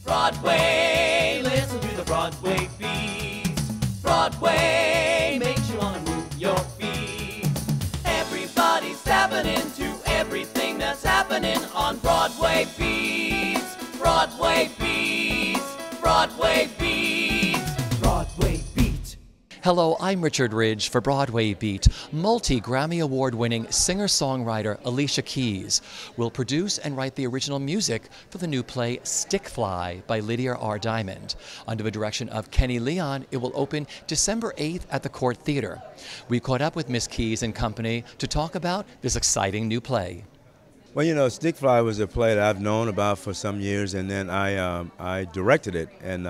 Broadway, listen to the Broadway beat. Broadway makes you wanna move your feet. Everybody's tapping into everything that's happening on Broadway beats. Broadway beats. Broadway beats. Broadway beat. Hello, I'm Richard Ridge for Broadway Beat. Multi-Grammy Award-winning singer-songwriter Alicia Keys will produce and write the original music for the new play Stickfly by Lydia R. Diamond. Under the direction of Kenny Leon, it will open December 8th at the Court Theater. We caught up with Miss Keys and company to talk about this exciting new play. Well, you know, Stickfly was a play that I've known about for some years, and then I directed it in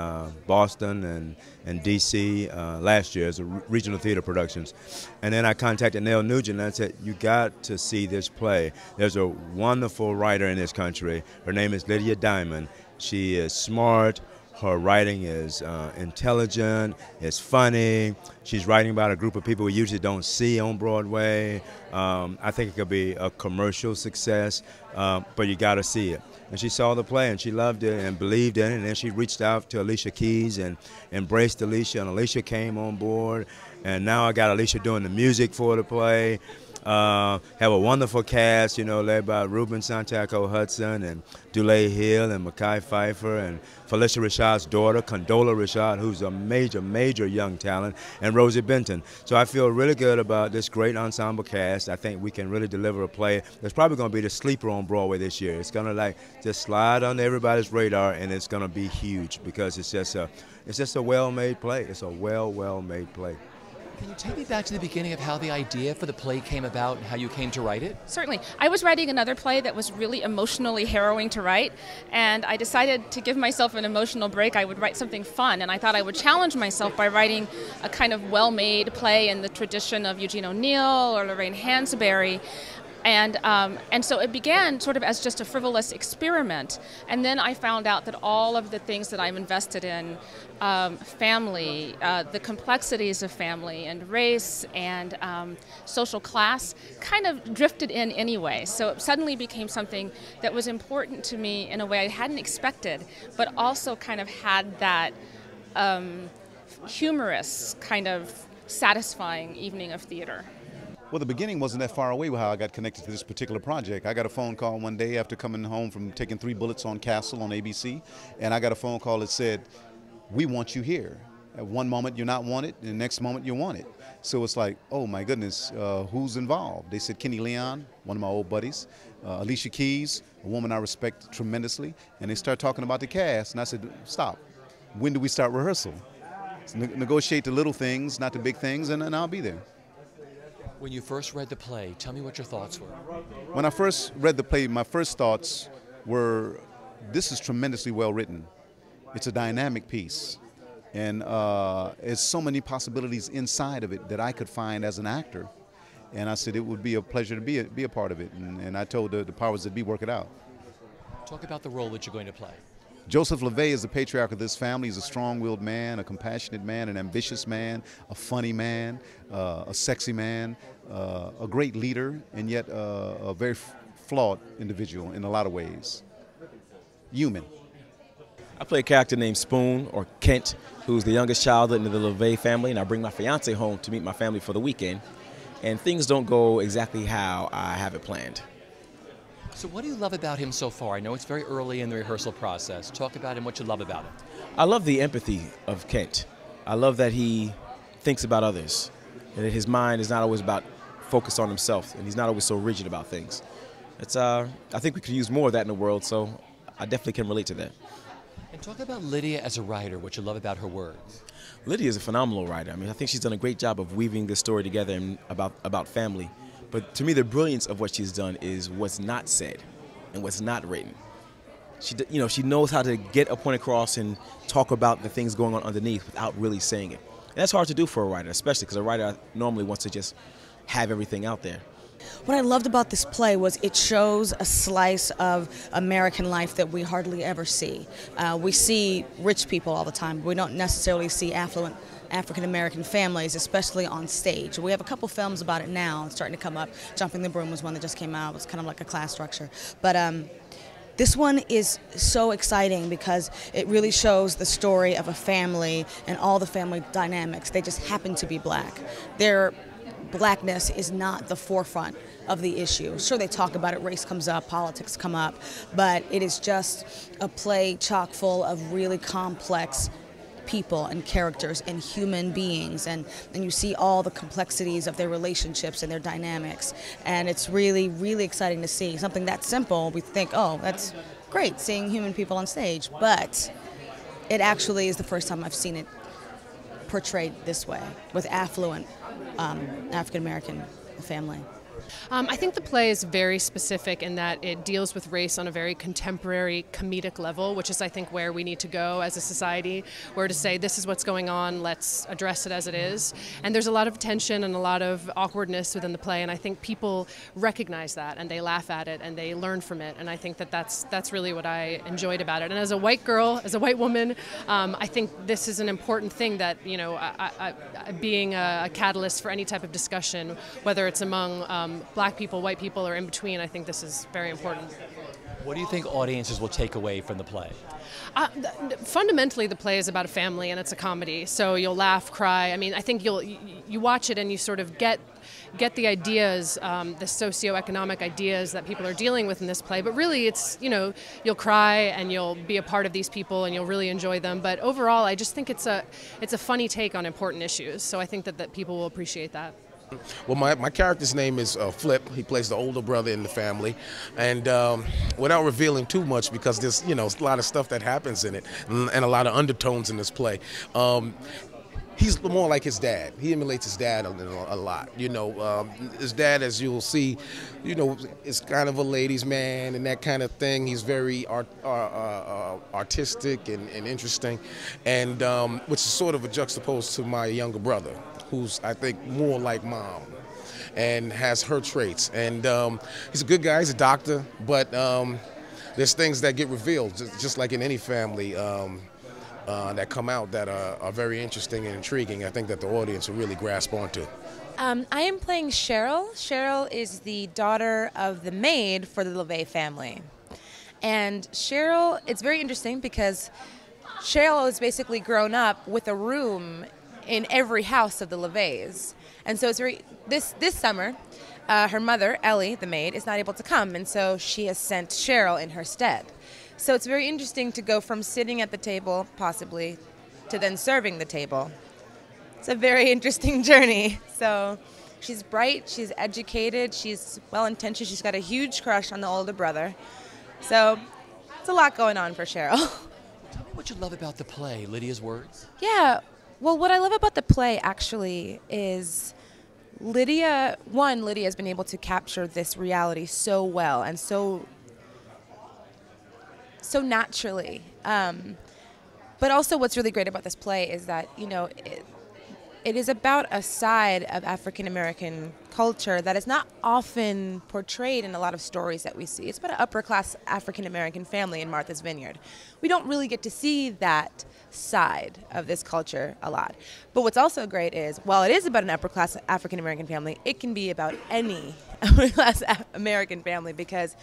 Boston and D.C. Last year as a regional theater productions. And then I contacted Nell Nugent and I said, you got to see this play. There's a wonderful writer in this country. Her name is Lydia Diamond. She is smart. Her writing is intelligent, it's funny. She's writing about a group of people we usually don't see on Broadway. I think it could be a commercial success, but you got to see it. And she saw the play and she loved it and believed in it, and then she reached out to Alicia Keys and embraced Alicia, and Alicia came on board. And now I got Alicia doing the music for the play. Have a wonderful cast, you know, led by Ruben Santiago Hudson and Dulé Hill and Mekhi Phifer and Felicia Rashad's daughter, Condola Rashad, who's a major young talent, and Rosie Benton. So I feel really good about this great ensemble cast. I think we can really deliver a play that's probably going to be the sleeper on Broadway this year. It's going to like just slide under everybody's radar, and it's going to be huge because it's just a well-made play. It's a well-made play. Can you take me back to the beginning of how the idea for the play came about and how you came to write it? Certainly. I was writing another play that was really emotionally harrowing to write, and I decided to give myself an emotional break. I would write something fun, and I thought I would challenge myself by writing a kind of well-made play in the tradition of Eugene O'Neill or Lorraine Hansberry. And so it began sort of as just a frivolous experiment. And then I found out that all of the things that I'm invested in, family, the complexities of family and race and social class, kind of drifted in anyway. So it suddenly became something that was important to me in a way I hadn't expected, but also kind of had that humorous, kind of satisfying evening of theater. Well, the beginning wasn't that far away with how I got connected to this particular project. I got a phone call one day after coming home from taking 3 bullets on Castle on ABC, and I got a phone call that said, "We want you here." At one moment you're not wanted, and the next moment you're wanted. So it's like, oh my goodness, who's involved? They said Kenny Leon, one of my old buddies, Alicia Keys, a woman I respect tremendously, and they start talking about the cast, and I said, stop. When do we start rehearsal? Negotiate the little things, not the big things, and I'll be there. When you first read the play, tell me what your thoughts were. When I first read the play, my first thoughts were, this is tremendously well written. It's a dynamic piece, and there's so many possibilities inside of it that I could find as an actor. And I said it would be a pleasure to be a part of it, and I told the powers that be work it out. Talk about the role that you're going to play. Joseph LeVay is the patriarch of this family. He's a strong-willed man, a compassionate man, an ambitious man, a funny man, a sexy man, a great leader, and yet a very flawed individual in a lot of ways. Human. I play a character named Spoon, or Kent, who's the youngest child in the LeVay family, and I bring my fiance home to meet my family for the weekend, and things don't go exactly how I have it planned. So what do you love about him so far? I know it's very early in the rehearsal process. Talk about him, what you love about him. I love the empathy of Kent. I love that he thinks about others, and that his mind is not always about focused on himself, and he's not always so rigid about things. I think we could use more of that in the world, so I definitely can relate to that. And talk about Lydia as a writer, what you love about her words. Lydia is a phenomenal writer. I mean, I think she's done a great job of weaving this story together and about family. But to me, the brilliance of what she's done is what's not said and what's not written. She knows how to get a point across and talk about the things going on underneath without really saying it. And that's hard to do for a writer, especially because a writer normally wants to just have everything out there. What I loved about this play was it shows a slice of American life that we hardly ever see. We see rich people all the time, but we don't necessarily see affluent African-American families, especially on stage. We have a couple films about it now. It's starting to come up. Jumping the Broom was one that just came out. It was kind of like a class structure. But This one is so exciting because it really shows the story of a family and all the family dynamics. They just happen to be black. Their blackness is not the forefront of the issue. Sure, they talk about it, race comes up, politics come up, but it is just a play chock full of really complex people and characters and human beings, and you see all the complexities of their relationships and their dynamics, and it's really, really exciting to see. Something that simple, we think, oh, that's great, seeing human people on stage, but it actually is the first time I've seen it portrayed this way, with affluent African-American family. I think the play is very specific in that it deals with race on a very contemporary comedic level, which is, I think, where we need to go as a society, where to say this is what's going on, let's address it as it is. And there's a lot of tension and a lot of awkwardness within the play, and I think people recognize that and they laugh at it and they learn from it, and I think that that's really what I enjoyed about it. And as a white girl, as a white woman, I think this is an important thing that, you know, being a catalyst for any type of discussion, whether it's among black people, white people, or in between, I think this is very important. What do you think audiences will take away from the play? Fundamentally, the play is about a family and it's a comedy, so you'll laugh, cry. I mean, I think you watch it and you sort of get the ideas, the socioeconomic ideas that people are dealing with in this play, but really it's, you know, you'll cry and you'll be a part of these people and you'll really enjoy them, but overall I just think it's a funny take on important issues, so I think that people will appreciate that. Well, my character's name is Flip. He plays the older brother in the family, and without revealing too much, because there's, you know, a lot of stuff that happens in it and a lot of undertones in this play. He's more like his dad. He emulates his dad a lot. You know, his dad, as you'll see, you know, is kind of a ladies' man and that kind of thing. He's very artistic and interesting, and which is sort of a juxtaposed to my younger brother, who's, I think, more like Mom and has her traits. And he's a good guy, he's a doctor, but there's things that get revealed, just like in any family, that come out that are very interesting and intriguing. I think that the audience will really grasp onto. I am playing Cheryl. Cheryl is the daughter of the maid for the LeVay family. And Cheryl, it's very interesting because Cheryl has basically grown up with a room in every house of the LeVays. And so it's this summer, her mother, Ellie, the maid, is not able to come, and so she has sent Cheryl in her stead. So it's very interesting to go from sitting at the table, possibly, to then serving the table. It's a very interesting journey. So she's bright, she's educated, she's well-intentioned, she's got a huge crush on the older brother. So it's a lot going on for Cheryl. Tell me what you love about the play, Lydia's words. Yeah. Well, what I love about the play, actually, is Lydia has been able to capture this reality so well and so naturally. But also what's really great about this play is that, you know, it is about a side of African American culture that is not often portrayed in a lot of stories that we see. It's about an upper class African American family in Martha's Vineyard. We don't really get to see that side of this culture a lot. But what's also great is, while it is about an upper class African American family, it can be about any upper class American family, because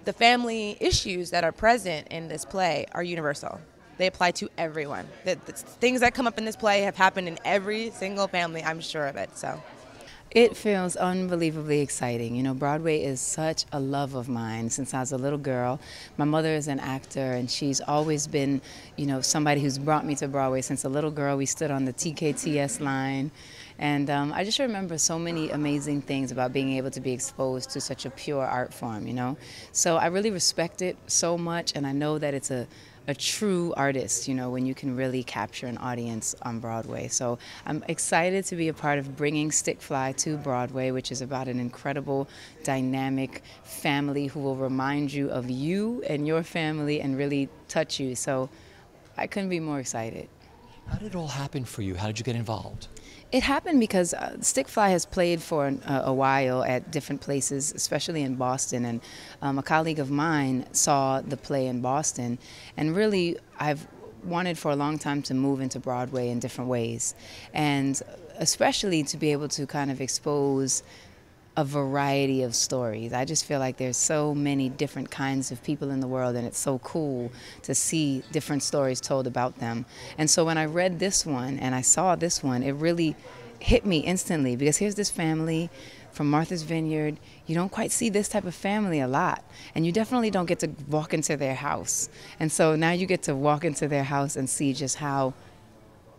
the family issues that are present in this play are universal. They apply to everyone. The things that come up in this play have happened in every single family, I'm sure of it. So, it feels unbelievably exciting. You know, Broadway is such a love of mine since I was a little girl. My mother is an actor, and she's always been, you know, somebody who's brought me to Broadway since a little girl. We stood on the TKTS line. And I just remember so many amazing things about being able to be exposed to such a pure art form, you know. So I really respect it so much, and I know that it's a true artist, you know, when you can really capture an audience on Broadway. So I'm excited to be a part of bringing Stick Fly to Broadway, which is about an incredible, dynamic family who will remind you of you and your family and really touch you. So I couldn't be more excited. How did it all happen for you? How did you get involved? It happened because Stick Fly has played for a while at different places, especially in Boston, and a colleague of mine saw the play in Boston, and really I've wanted for a long time to move into Broadway in different ways, and especially to be able to kind of expose a variety of stories. I just feel like there's so many different kinds of people in the world, and it's so cool to see different stories told about them. And so when I read this one and I saw this one, it really hit me instantly, because here's this family from Martha's Vineyard. You don't quite see this type of family a lot, and you definitely don't get to walk into their house. And so now you get to walk into their house and see just how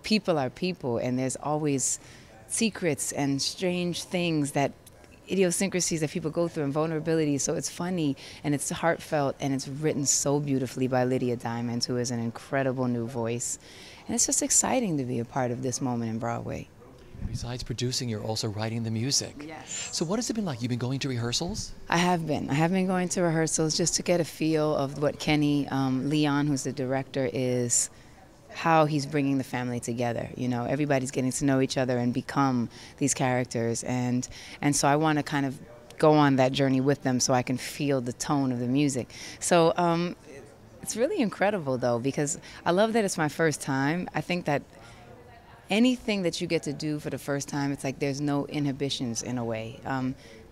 people are people, and there's always secrets and strange things, that idiosyncrasies that people go through, and vulnerability. So it's funny and it's heartfelt, and it's written so beautifully by Lydia Diamond, who is an incredible new voice. And it's just exciting to be a part of this moment in Broadway. Besides producing, you're also writing the music. Yes. So what has it been like? You've been going to rehearsals? I have been. I have been going to rehearsals just to get a feel of what Kenny Leon, who's the director, is, how he's bringing the family together. You know, everybody's getting to know each other and become these characters. And so I want to kind of go on that journey with them so I can feel the tone of the music. So it's really incredible, though, because I love that it's my first time. I think that anything that you get to do for the first time, it's like there's no inhibitions in a way.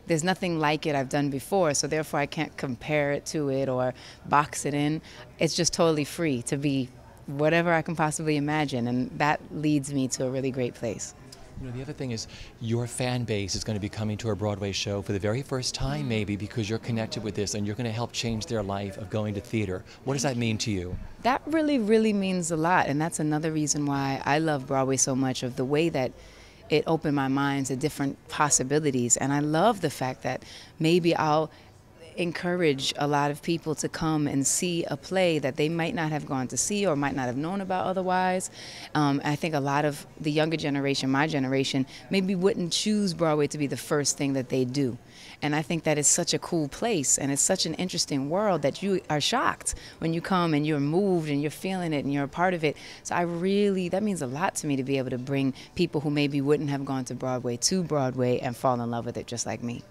There's nothing like it I've done before, so therefore I can't compare it to it or box it in. It's just totally free to be whatever I can possibly imagine, and that leads me to a really great place. You know, the other thing is your fan base is going to be coming to a Broadway show for the very first time, maybe, because you're connected with this and you're going to help change their life of going to theater. What does that mean to you? That really, really means a lot, and that's another reason why I love Broadway so much, of the way that it opened my mind to different possibilities. And I love the fact that maybe I'll encourage a lot of people to come and see a play that they might not have gone to see or might not have known about otherwise. I think a lot of the younger generation, my generation, maybe wouldn't choose Broadway to be the first thing that they do. And I think that it's such a cool place, and it's such an interesting world that you are shocked when you come and you're moved and you're feeling it and you're a part of it. So that means a lot to me, to be able to bring people who maybe wouldn't have gone to Broadway and fall in love with it just like me.